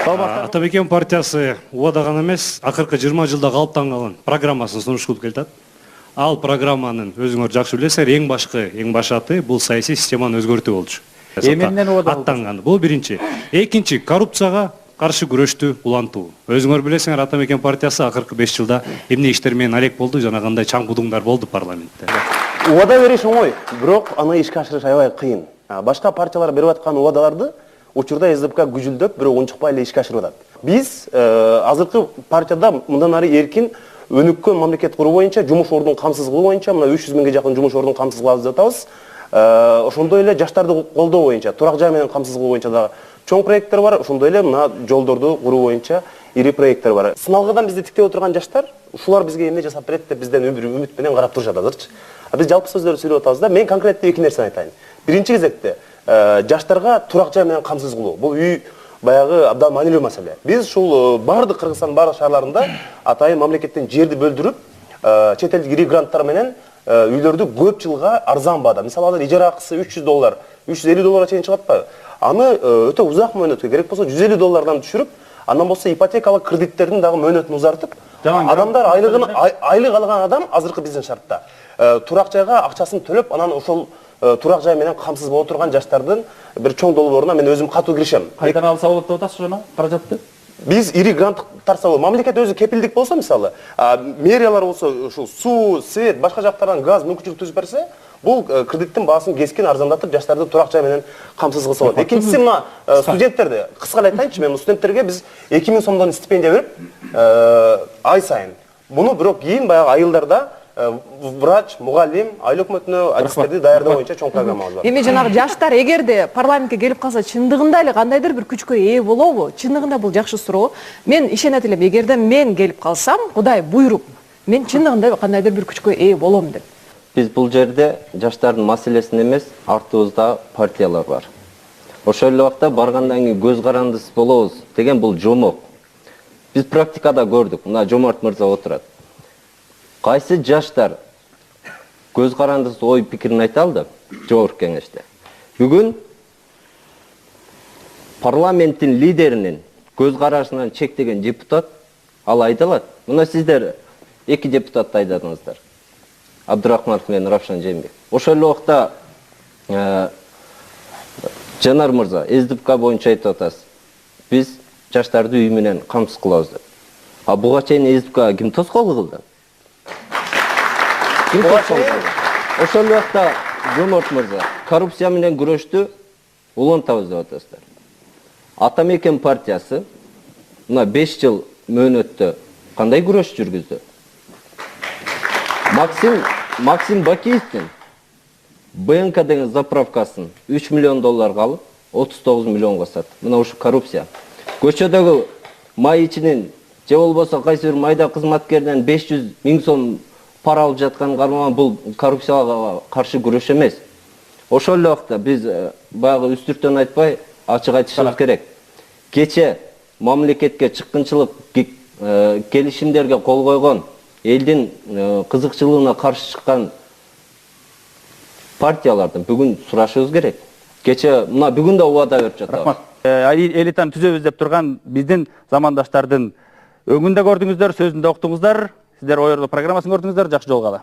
Атамекен партиясы УАда гана эмес, акыркы 20 жылда калыптанган программасын сунуш кылып келатат. Ал программанын өзүңөр жакшы билесиңер, эң башаты бул саясий системаны өзгөртүү болчу. Эмнеден УАда аттанган. Бул биринчи. Экинчи, коррупцияга каршы күрөштү улантуу. Өзүңөр билесиңер, Атамекен партиясы акыркы 5 жылда эмне иштер менен алек болду, жана кандай чаңгудуңдар болду парламентте. УАда бериш оңой, бирок аны ишке ашырыш аябай кыйын. Башка партиялар берип аткан УАдаларды учурда СДПК күжүлдөп, бирок унчукпай эле ишке ашырып атат. Биз азыркы партияда мындан ары эркин өнүккөн мамлекет куруу боюнча, жумуш ордун камсыз кылуу боюнча, мына 300 миңге жакын жумуш ордун камсыз кылабыз деп атабыз. Ошондой эле жаштарды колдоо боюнча, турак жай менен камсыз кылуу боюнча дагы чоң проекттер бар. Ошондой эле мына жолдорду куруу боюнча ири проекттер бар. Сыналгыдан бизди тиктеп отурган жаштар, ушулар бизге эмне жасап берет деп бизден үмүт менен карап турушат азырчы. Биз жалпы сөздөрдү сөйлөп атабыз да, мен конкреттүү эки нерсени айтайын. Биринчи кезекте жаштарга турак жай менен камсыз кылуу. Бул үй баягы абдан маанилүү маселе. Биз ушул бардык Кыргызстандын бардык шаарларында атайын мамлекеттен жерди бөлдүрүп, чет элдик ири гранттар менен үйлөрдү көп жылга арзан баада. Мисалы алар ижара акысы $300, $350 чейин чыгат атпайбы? Аны өтө узак мөөнөткө, керек болсо $150 түшүрүп, андан болсо ипотекалык кредиттердин дагы мөөнөтүн узартып, адамдар айлык алган адам азыркы биздин шартта турак жайга акчасын төлөп, анан ошол турак жай менен камсыз боло турган жаштардын бир чоң долбооруна мен өзүм катуу киришем. Кайдан алса болот деп атасыз ошону, каражатты? Биз ири гранттар салуу, мамлекет өзү кепилдик болсо, мисалы, мэриялар болсо ушул суу, свет, башка жактардан газ мүмкүнчүлүк түзүп берсе, бул кредиттин баасын кескин арзандатып, жаштарды турак жай менен камсыз кылса болот. Экинчиси, мына студенттерди кыска эле айтайынчы, мен студенттерге биз 2000 сомдон стипендия берип, ай сайын. Муну бирок кийин баягы айылдарда врач, мугалим, айыл өкмөтүнө адистерди даярдоо боюнча чоң программабыз бар. Эми жанагы жаштар эгерде парламентке келип калса, чындыгында эле кандайдыр бир күчкө ээ болобу? Чындыгында бул жакшы суроо. Мен ишенет элем, эгерде мен келип калсам, Кудай буйруп, мен чындыгында кандайдыр бир күчкө ээ болом деп. Биз бул жерде жаштардын маселесин эмес, артыбызда партиялар бар. Ошол эле убакта баргандан кийин көз карандысыз болобуз деген бул жомок. Биз практикада көрдүк. Мына Жомарт мырза отурат. Кайсы жаштар көз карандысыз ой пикирин айта алды жогорку кеңеште. Бүгүн парламенттин лидеринин көз карашынан чектеген депутат ал айдалат. Мына сиздер эки депутатты айдадыңыздар. Абдурахманов менен Равшан Жээнбеков. Ошол эле убакта Жанар мырза СДПК боюнча айтып атасыз. Биз жаштарды үй менен камсыз кылабыз деп. А буга чейин СДПК ким тоскоолдук кылды? Ошол эле убакта Жомарт мырза коррупция менен күрөштү улантабыз деп атасыздар. Атамекен партиясы мына 5 жыл мөөнөттө кандай күрөш жүргүздү? Максим Бакиевдин БНК деген заправкасын $3 миллион алып, 39 миллионго сатты. Мына ушу коррупция. Көчөдөгү май ичинин же болбосо кайсы бир майда кызматкерден 500 миң сом пара алып жаткан карман, бул коррупцияга каршы күрөш эмес. Ошол эле убакта биз баягы үстүртөн айтпай ачык айтышыбыз керек. Кече мамлекетке чыккынчылык келишимдерге кол койгон, элдин кызыкчылыгына каршы чыккан партиялардан бүгүн сурашыбыз керек. Кече мына бүгүн да убада берип жатабыз. Элитаны түзөбүз деп турган биздин замандаштардын өңүндө көрдүңүздөр, сөзүндө уктуңуздар. Сиздер ойорлуу программасын көрдүңүздөр, жакшы жолго ала.